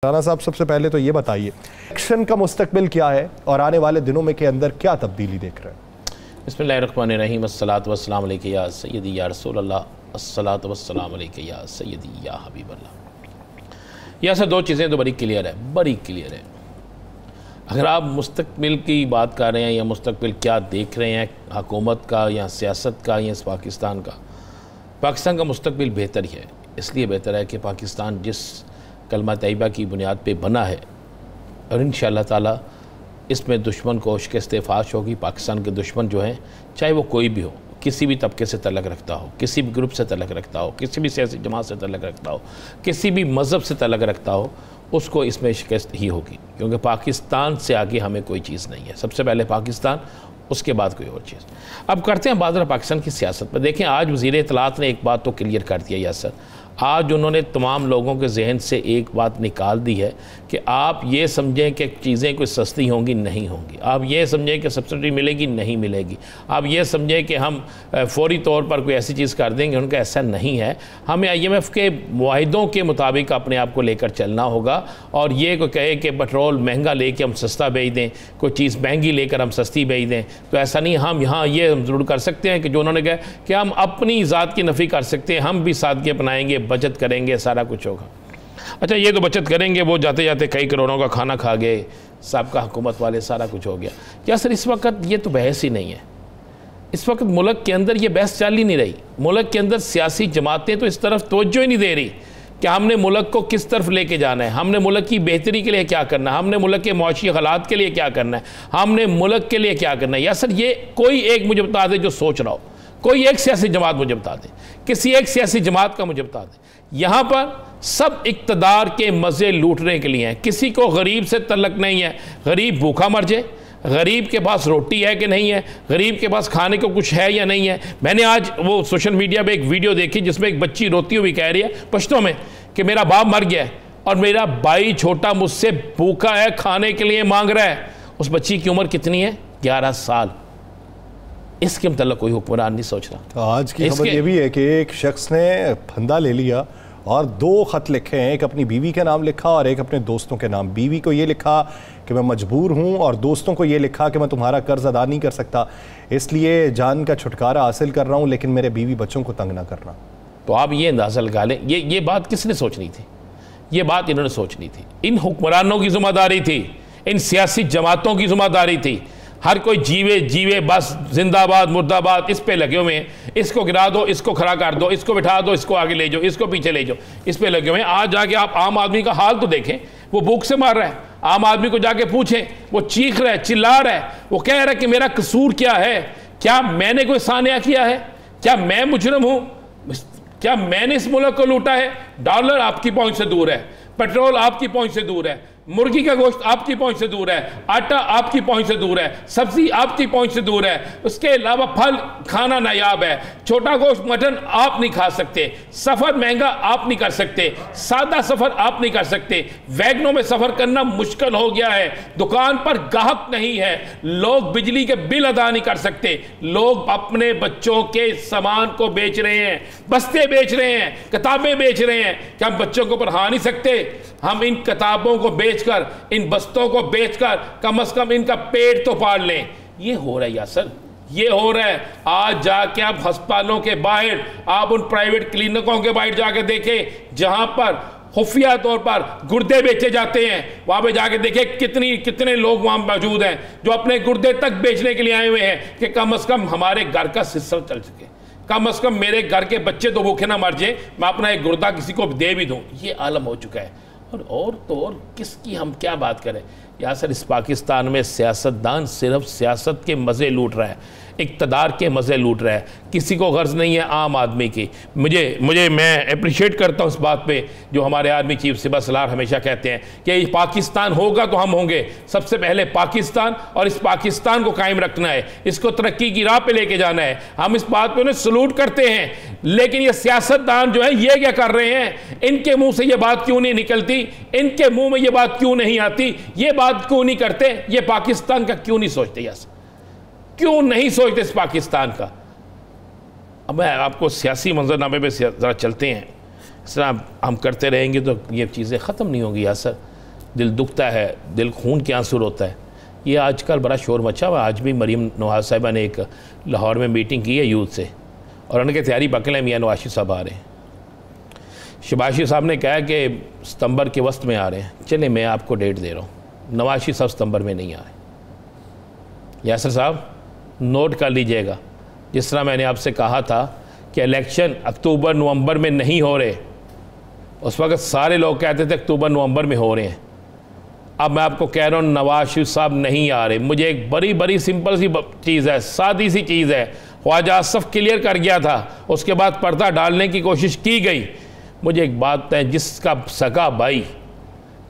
رانا صاحب سب سے پہلے تو یہ بتائیے ایکشن کا مستقبل کیا ہے اور آنے والے دنوں میں کے اندر کیا تبدیلی دیکھ رہے ہیں؟ بسم اللہ الرحمن الرحیم، الصلاۃ والسلام علیکہ یا سیدی یا رسول اللہ، الصلاۃ والسلام علیکہ یا سیدی یا حبیب اللہ۔ یہ سر دو چیزیں تو بڑی کلیئر ہے۔ اگر آپ مستقبل کی بات کر رہے ہیں یا مستقبل کیا دیکھ رہے ہیں حکومت کا یا سیاست کا یا پاکستان کا مستقبل بہتر ہی ہے۔ اس لیے بہتر ہے کہ پاکستان جس کلمہ طیبہ کی بنیاد پہ بنا ہے اور انشاءاللہ تعالی اس میں دشمن کو شکست فاش ہوگی۔ پاکستان کے دشمن جو ہیں چاہے وہ کوئی بھی ہو، کسی بھی طبقے سے تعلق رکھتا ہو، کسی بھی گروپ سے تعلق رکھتا ہو، کسی بھی سیاسی جماعت سے تعلق رکھتا ہو، کسی بھی مذہب سے تعلق رکھتا ہو، اس کو اس میں شکست ہی ہوگی، کیونکہ پاکستان سے آگے ہمیں کوئی چیز نہیں ہے۔ سب سے پہلے پاکستان، اس کے بعد کوئی اور چیز۔ اب کرتے ہیں بات پاکستان کی سیاست پر۔ دیکھیں آج وزیر اطلاعات نے ایک بات تو کلیئر کر دیا یاسر، آج انہوں نے تمام لوگوں کے ذہن سے ایک بات نکال دی ہے کہ آپ یہ سمجھیں کہ چیزیں کوئی سستی ہوں گی، نہیں ہوں گی۔ آپ یہ سمجھیں کہ سبسڈی ملے گی، نہیں ملے گی۔ آپ یہ سمجھیں کہ ہم فوری طور پر کوئی ایسی چیز کر دیں گے، ان کا ایسا نہیں ہے۔ ہمیں IMF کے معاہدوں کے مطابق اپنے آپ کو لے کر چلنا ہوگا، اور یہ کوئی کہے کہ پٹرول مہنگا لے کے ہم سستا بیچ دیں، کوئی چیز مہنگی لے کر ہم سستی بیچ دیں، تو ایسا نہیں۔ ہم یہاں یہ ضرور کر سکتے ہیں کہ جو انہوں نے کہا کہ ہم اپنی ذات کی نفی کر سکتے ہیں، ہم بھی سادگی اپنائیں گے، بچت کریں گے، سارا کچھ ہوگا۔ اچھا یہ تو بچت کریں گے، وہ جاتے جاتے کئی کروڑوں کا کھانا کھا گئے سابقہ حکومت والے، سارا کچھ ہو گیا۔ کیا سر اس وقت یہ تو بحث ہی نہیں ہے۔ اس وقت ملک کے اندر یہ بحث چل ہی نہیں رہی۔ ملک کے اندر سیاسی جماعتیں تو اس طرف توجہ ہی نہیں دے رہی کہ ہم نے ملک کو کس طرف لے کے جانا ہے، ہم نے ملک کی بہتری کے لیے کیا کرنا ہے، ہم نے ملک کے معاشی حالات کے لیے کیا کرنا ہے، ہم نے ملک کے لیے کیا کرنا ہے۔ یا سر یہ کوئی ایک مجھے بتا دے جو سوچ رہا ہو، کوئی ایک سیاسی جماعت مجھے بتا دے، کسی ایک سیاسی جماعت کا مجھے بتا دے۔ یہاں پر سب اقتدار کے مزے لوٹنے کے لیے ہیں، کسی کو غریب سے تعلق نہیں ہے۔ غریب بھوکا مر جائے، غریب کے پاس روٹی ہے کہ نہیں ہے، غریب کے پاس کھانے کو کچھ ہے یا نہیں ہے۔ میں نے آج وہ سوشل میڈیا پہ ایک ویڈیو دیکھی جس میں ایک بچی روتی ہوئی کہہ رہی ہے پشتوں میں کہ میرا باپ مر گیا ہے اور میرا بھائی چھوٹا مجھ سے بھوکا ہے، کھانے کے لیے مانگ رہا ہے۔ اس بچی کی عمر کتنی ہے؟ 11 سال۔ اس کے متعلق کوئی حکمران نہیں سوچ رہا۔ آج کی خبر یہ بھی ہے کہ ایک شخص نے پھندا لے لیا اور 2 خط لکھے ہیں، ایک اپنی بیوی کے نام لکھا اور ایک اپنے دوستوں کے نام۔ بیوی کو یہ لکھا کہ میں مجبور ہوں، اور دوستوں کو یہ لکھا کہ میں تمہارا قرض ادا نہیں کر سکتا، اس لیے جان کا چھٹکارا حاصل کر رہا ہوں، لیکن میرے بیوی بچوں کو تنگ نہ کرنا۔ تو آپ یہ اندازہ لگا لیں یہ بات کس نے سوچنی تھی؟ یہ بات انہوں نے سوچنی تھی۔ ان حکمرانوں کی ذمہ داری تھی، ان سیاسی جماعتوں کی ذمہ داری تھی۔ ہر کوئی جیوے بس زندہ باد مردہ باد اس پہ لگے ہوئے ہیں، اس کو گرا دو، اس کو کھڑا کر دو، اس کو بٹھا دو، اس کو آگے لے جاؤ، اس کو پیچھے لے جاؤ، اس پہ لگے ہوئے ہیں۔ آج جا کے آپ عام آدمی کا حال تو دیکھیں، وہ بھوک سے مار رہا ہے۔ عام آدمی کو جا کے پوچھیں، وہ چیخ رہا ہے، چلا رہا ہے، وہ کہہ رہا ہے کہ میرا قصور کیا ہے؟ کیا میں نے کوئی سانحہ کیا ہے؟ کیا میں مجرم ہوں؟ کیا میں نے اس ملک کو لوٹا ہے؟ ڈالر آپ کی پہنچ سے دور ہے، پیٹرول آپ کی پہنچ سے دور ہے، مرغی کا گوشت آپ کی پہنچ سے دور ہے، آٹا آپ کی پہنچ سے دور ہے، سبزی آپ کی پہنچ سے دور ہے، اس کے علاوہ پھل کھانا نایاب ہے، چھوٹا گوشت مٹن آپ نہیں کھا سکتے، سفر مہنگا آپ نہیں کر سکتے، سادہ سفر آپ نہیں کر سکتے، ویگنوں میں سفر کرنا مشکل ہو گیا ہے، دکان پر گاہک نہیں ہے، لوگ بجلی کے بل ادا نہیں کر سکتے، لوگ اپنے بچوں کے سامان کو بیچ رہے ہیں، بستے بیچ رہے ہیں، کتابیں بیچ رہے ہیں۔ کہ ہم بچوں کو پڑھا نہیں سکتے؟ ہم ان کتابوں کو بیچ کر، ان بستوں کو بیچ کر کم از کم ان کا پیٹ تو پال لیں۔ یہ ہو رہا ہے یاسر، یہ ہو رہا ہے۔ آج جا کے آپ ہسپتالوں کے باہر، آپ ان پرائیویٹ کلینکوں کے باہر جا کے دیکھیں جہاں پر خفیہ طور پر گردے بیچے جاتے ہیں، وہاں پہ جا کے دیکھیں کتنے لوگ وہاں موجود ہیں جو اپنے گردے تک بیچنے کے لیے آئے ہوئے ہیں کہ کم از کم ہمارے گھر کا سسٹم چل سکے، کم از کم میرے گھر کے بچے تو بھوکے نہ مر جائیں، میں اپنا ایک گردہ کسی کو دے بھی دوں۔ یہ عالم ہو چکا ہے۔ اور تو اور کس کی ہم کیا بات کریں؟ یا سر اس پاکستان میں سیاستدان صرف سیاست کے مزے لوٹ رہا ہے، اقتدار کے مزے لوٹ رہا ہے، کسی کو غرض نہیں ہے عام آدمی کی۔ میں اپریشیٹ کرتا ہوں اس بات پہ جو ہمارے آرمی چیف صبح سلار ہمیشہ کہتے ہیں کہ پاکستان ہوگا تو ہم ہوں گے۔ سب سے پہلے پاکستان، اور اس پاکستان کو قائم رکھنا ہے، اس کو ترقی کی راہ پہ لے کے جانا ہے۔ ہم اس بات پہ انہیں سلوٹ کرتے ہیں، لیکن یہ سیاستدان جو ہے یہ کیا کر رہے ہیں؟ ان کے منہ سے یہ بات کیوں نہیں نکلتی؟ ان کے منہ میں یہ بات کیوں نہیں آتی؟ یہ بات کیوں نہیں کرتے؟ یہ پاکستان کا کیوں نہیں سوچتے؟ یس کیوں نہیں سوچتے اس پاکستان کا؟ اب میں آپ کو سیاسی منظرنامے پہ ذرا چلتے ہیں، اس طرح ہم کرتے رہیں گے تو یہ چیزیں ختم نہیں ہوں گی یاسر۔ دل دکھتا ہے، دل خون کے آنسو ہوتا ہے. یہ آج کل بڑا شور مچا ہوا. آج بھی مریم نواز صاحبہ نے ایک لاہور میں میٹنگ کی ہے یوتھ سے، اور ان کے تیاری پکڑ میاں نواز شریف صاحب آ رہے ہیں. شہباز شریف صاحب نے کہا کہ ستمبر کے وسط میں آ رہے ہیں. چلیں میں آپ کو ڈیٹ دے رہا ہوں، نواز شریف صاحب ستمبر میں نہیں آ رہے. یاسر صاحب نوٹ کر لیجئے گا، جس طرح میں نے آپ سے کہا تھا کہ الیکشن اکتوبر نومبر میں نہیں ہو رہے، اس وقت سارے لوگ کہتے تھے اکتوبر نومبر میں ہو رہے ہیں. اب میں آپ کو کہہ رہا ہوں نواز شریف صاحب نہیں آ رہے. مجھے ایک بڑی سمپل سی چیز ہے، سادی سی چیز ہے. خواجہ آصف کلیئر کر گیا تھا، اس کے بعد پردہ ڈالنے کی کوشش کی گئی. مجھے ایک بات ہے، جس کا سگا بھائی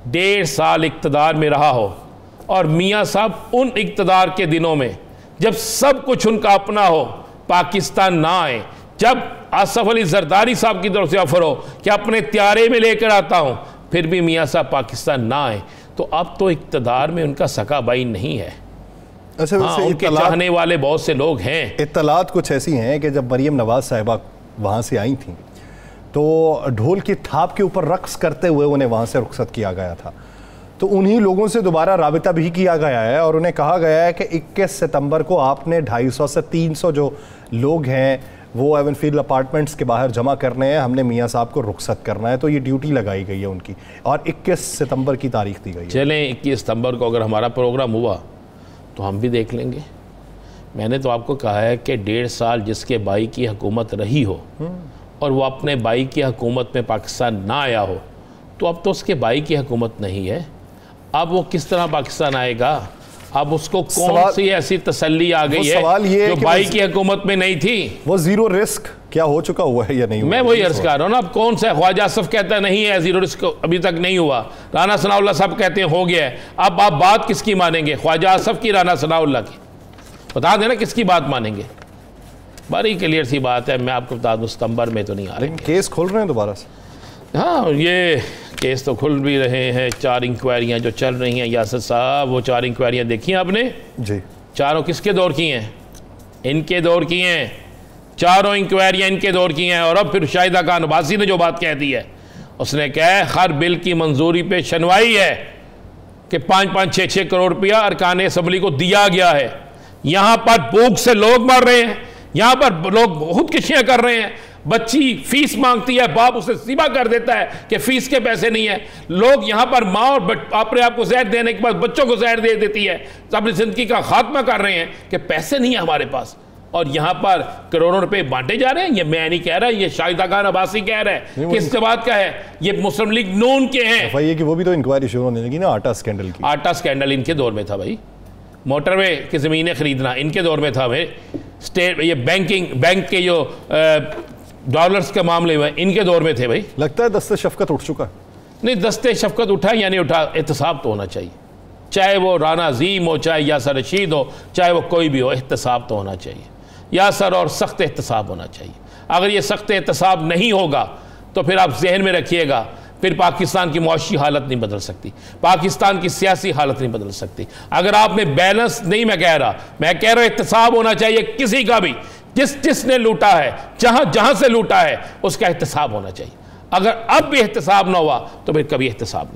1.5 سال اقتدار میں رہا ہو، اور میاں صاحب ان اقتدار کے دنوں میں جب سب کچھ ان کا اپنا ہو پاکستان نہ آئے، جب آصف علی زرداری صاحب کی طرف سے آفر ہو کہ اپنے طیارے میں لے کر آتا ہوں، پھر بھی میاں صاحب پاکستان نہ آئے، تو اب تو اقتدار میں ان کا سگا بھائی نہیں ہے. ہاں ان کے چاہنے والے بہت سے لوگ ہیں. اطلاعات کچھ ایسی ہیں کہ جب مریم نواز صاحبہ وہاں سے آئی تھیں تو ڈھول کی تھاپ کے اوپر رقص کرتے ہوئے انہیں وہاں سے رخصت کیا گیا تھا. تو انہی لوگوں سے دوبارہ رابطہ بھی کیا گیا ہے، اور انہیں کہا گیا ہے کہ 21 ستمبر کو آپ نے 250 سے 300 جو لوگ ہیں وہ ایون فیلڈ اپارٹمنٹس کے باہر جمع کرنے ہیں، ہم نے میاں صاحب کو رخصت کرنا ہے. تو یہ ڈیوٹی لگائی گئی ہے ان کی، اور 21 ستمبر کی تاریخ دی گئی ہے. چلیں 21 ستمبر کو اگر ہمارا پروگرام ہوا تو ہم بھی دیکھ لیں گے. میں نے تو آپ کو کہا ہے کہ 1.5 سال جس کے بھائی کی حکومت رہی ہو اور وہ اپنے بھائی کی حکومت میں پاکستان نہ آیا ہو، تو اب تو اس کے بھائی کی حکومت نہیں ہے. اب وہ کس طرح پاکستان آئے گا؟ اب اس کو کون سی ایسی تسلی آ گئی ہے جو بھائی کی حکومت میں نہیں تھی؟ وہ زیرو رسک کیا ہو چکا ہوا ہے یا نہیں ہوا؟ میں وہی عرض کر رہا ہوں نا. اب کون سا خواجہ آصف کہتا ہے نہیں ہے زیرو رسک، ابھی تک نہیں ہوا. رانا ثناء اللہ صاحب کہتے ہیں ہو گیا ہے. اب آپ بات کس کی مانیں گے، خواجہ آصف کی، رانا ثناء اللہ کی؟ بتا دیں نا کس کی بات مانیں گے. بڑی کلیئر سی بات ہے. میں آپ کو بتا دوں ستمبر میں تو نہیں آ رہے. لیکن کیس کھول رہے ہیں دوبارہ سے؟ ہاں یہ کیس تو کھل بھی رہے ہیں. 4 انکوائریاں جو چل رہی ہیں یاسر صاحب، وہ 4 انکوائریاں دیکھی ہیں آپ نے؟ جی. چاروں کس کے دور کی ہیں؟ ان کے دور کی ہیں. چاروں انکوائریاں ان کے دور کی ہیں. اور اب پھر شاہدہ خان عباسی نے جو بات کہہ دی ہے، اس نے کہا ہے ہر بل کی منظوری پہ شنوائی ہے کہ 5-5 6-6 کروڑ روپیہ ارکان اسمبلی کو دیا گیا ہے. یہاں پر بھوک سے لوگ مر رہے ہیں، یہاں پر لوگ خودکشیاں کر رہے ہیں. بچی فیس مانگتی ہے، باپ اسے ذبح کر دیتا ہے کہ فیس کے پیسے نہیں ہیں. لوگ یہاں پر ماں اور اپنے آپ کو زہر دینے کے بعد بچوں کو زہر دے دیتی ہے، اپنی زندگی کا خاتمہ کر رہے ہیں کہ پیسے نہیں ہیں ہمارے پاس. اور یہاں پر کروڑوں روپے بانٹے جا رہے ہیں. یہ میں نہیں کہہ رہا، یہ شاہدہ خان عباسی کہہ رہا ہے. کس سے بات کا ہے؟ یہ مسلم لیگ نون کے ہیں. کہ وہ بھی تو انکوائری شروع ہونے لگی نا آٹا سکینڈل کی. آٹا سکینڈل ان کے دور میں تھا بھائی. موٹر وے کی زمینیں خریدنا ان کے دور میں تھا بھائی. یہ بینک کے جو ڈالرز کے معاملے میں ان کے دور میں تھے بھائی. لگتا ہے دست شفقت اٹھ چکا. نہیں، دست شفقت اٹھا یا نہیں اٹھا، احتساب تو ہونا چاہیے. چاہے وہ رانا عظیم ہو، چاہے یاسر رشید ہو، چاہے وہ کوئی بھی ہو، احتساب تو ہونا چاہیے. یاسر اور سخت احتساب ہونا چاہیے. اگر یہ سخت احتساب نہیں ہوگا تو پھر آپ ذہن میں رکھیے گا، پھر پاکستان کی معاشی حالت نہیں بدل سکتی، پاکستان کی سیاسی حالت نہیں بدل سکتی. اگر آپ نے بیلنس نہیں، میں کہہ رہا احتساب ہونا چاہیے کسی کا بھی. جس نے لوٹا ہے، جہاں سے لوٹا ہے، اس کا احتساب ہونا چاہیے. اگر اب بھی احتساب نہ ہوا تو پھر کبھی احتساب نہیں ہوگا.